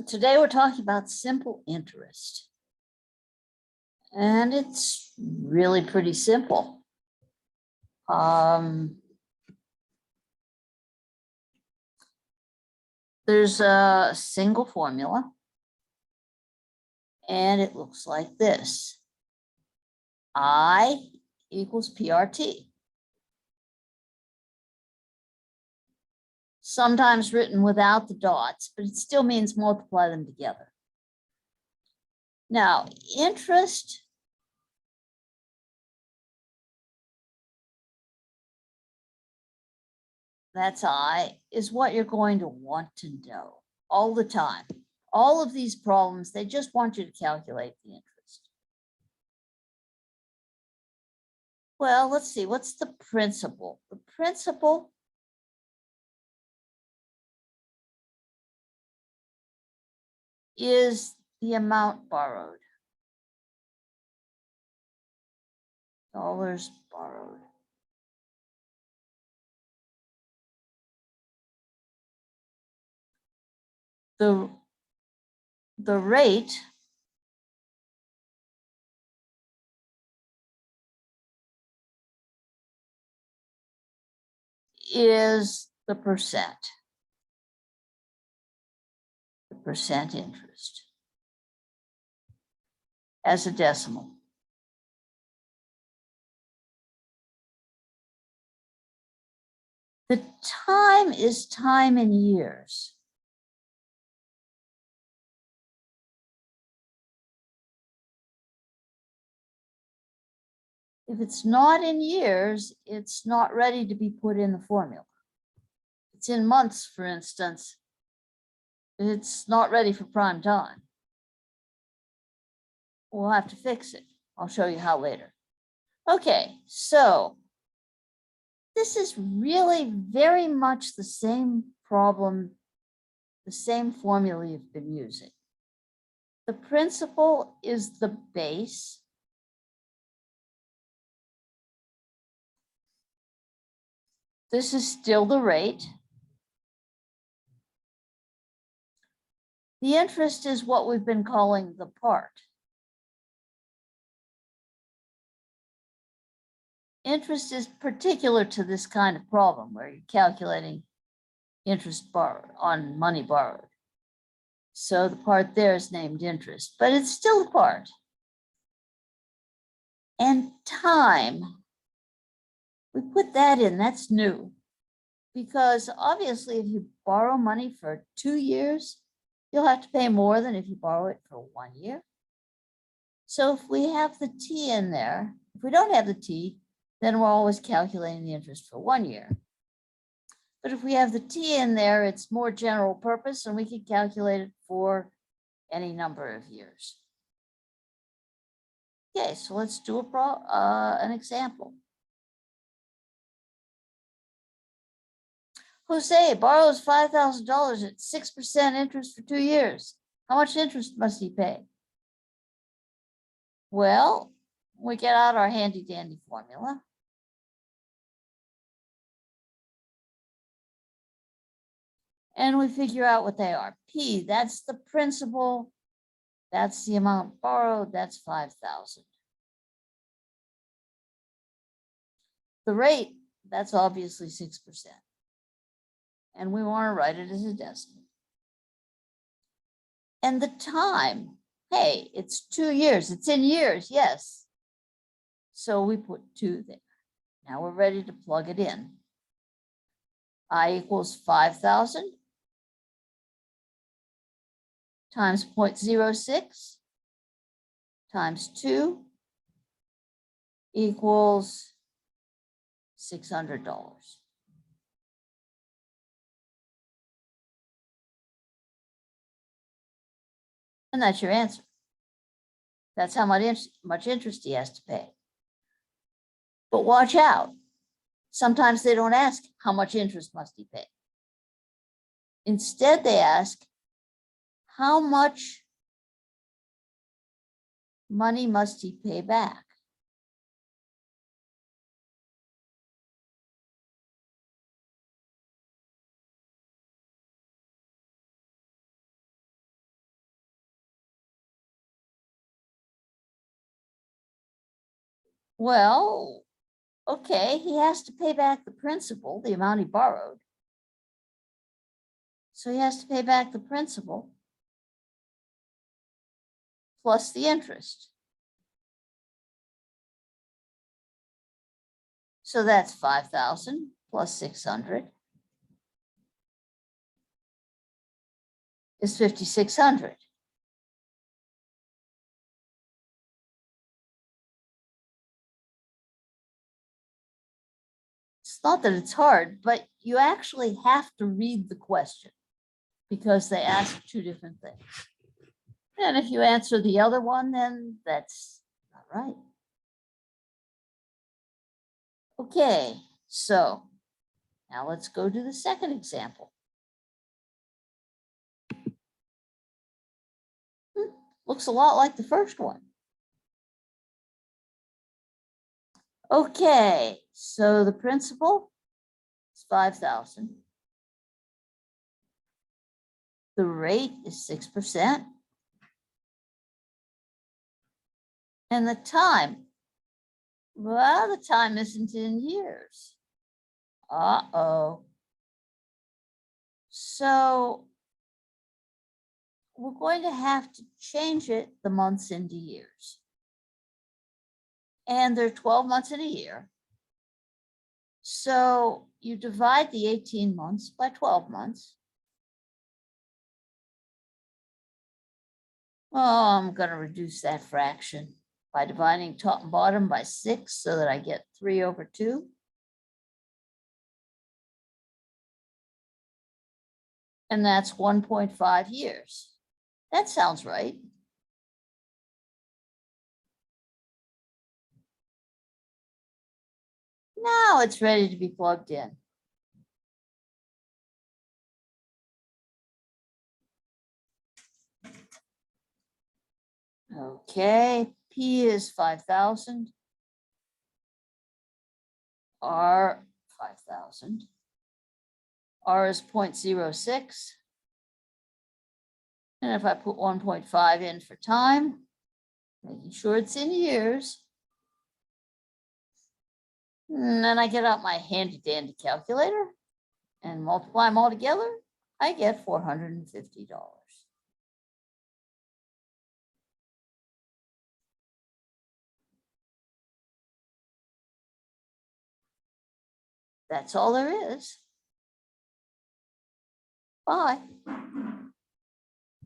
Today we're talking about simple interest. And it's really pretty simple. There's a single formula. And it looks like this. I equals PRT. Sometimes written without the dots, but it still means multiply them together. Now, interest that's I, is what you're going to want to know all the time. All of these problems, they just want you to calculate the interest. Well, let's see, what's the principal? The principal is the amount borrowed. Dollars borrowed. The rate is the percent interest as a decimal. The time is time in years. If it's not in years, it's not ready to be put in the formula. It's in months, for instance. It's not ready for prime time. We'll have to fix it. I'll show you how later. Okay, so this is really very much the same problem, the same formula you've been using. The principal is the base. This is still the rate. The interest is what we've been calling the part. Interest is particular to this kind of problem where you're calculating interest borrowed on money borrowed. So the part there is named interest, but it's still a part. And time, we put that in, that's new. Because obviously if you borrow money for 2 years, you'll have to pay more than if you borrow it for 1 year. So if we have the T in there, if we don't have the T, then we're always calculating the interest for 1 year. But if we have the T in there, it's more general purpose and we can calculate it for any number of years. Okay, so let's do an example. Jose borrows $5,000 at 6% interest for 2 years. How much interest must he pay? Well, we get out our handy dandy formula. And we figure out what they are. P, that's the principal. That's the amount borrowed. That's 5,000. The rate, that's obviously 6%. And we want to write it as a decimal. And the time, hey, it's 2 years. It's in years, yes. So we put 2 there. Now we're ready to plug it in. I equals 5,000 times 0.06 times 2 equals $600. And that's your answer. That's how much interest he has to pay. But watch out. Sometimes they don't ask how much interest must he pay. Instead, they ask how much money must he pay back? Well, okay, he has to pay back the principal, the amount he borrowed. So he has to pay back the principal plus the interest. So that's 5,000 plus 600 is 5,600. It's not that it's hard, but you actually have to read the question because they ask two different things. And if you answer the other one, then that's not right. Okay, so now let's go to the second example. Looks a lot like the first one. Okay, so the principal is 5,000. The rate is 6%. And the time, well, the time isn't in years. Uh-oh. So we're going to have to change it, the months into years. And there are 12 months in a year. So you divide the 18 months by 12 months. Oh, I'm going to reduce that fraction by dividing top and bottom by 6 so that I get 3/2. And that's 1.5 years. That sounds right. Now it's ready to be plugged in. Okay, P is 5,000. R 5,000. R is 0.06. And if I put 1.5 in for time, making sure it's in years, and then I get out my handy dandy calculator and multiply them all together, I get $450. That's all there is. Bye.